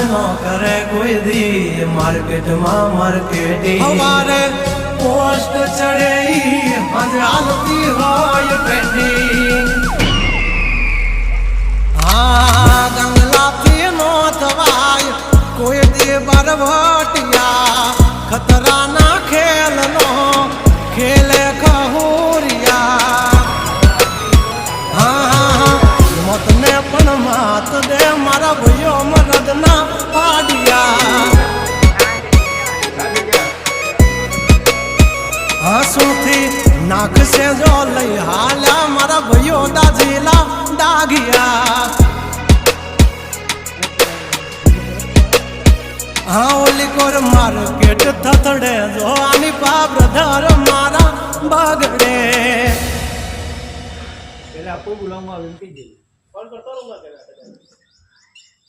નો કરે કોઈ દી માર્કેટમાં માર્કેટિંગ हमारे પોસ્ટ ચડે હાલતી હોય ટ્રેન્ડિંગ हाँ गंगला थी नो थवाय कोई दे बरभटिया खतरा ना खेल नो खेले खहुरिया हाँ मत ने पण मात दे मारा भैयो मरद ना पाडिया हंसूथी नाक से जो लई हाल्या मारा भैयो दाजीला डागिया हाँ ओली कोर मार्केट थथड़े जो आनी पाप धर मारा बगड़े पहले आपको बुलाऊंगा विनती जी कॉल करता रहूंगा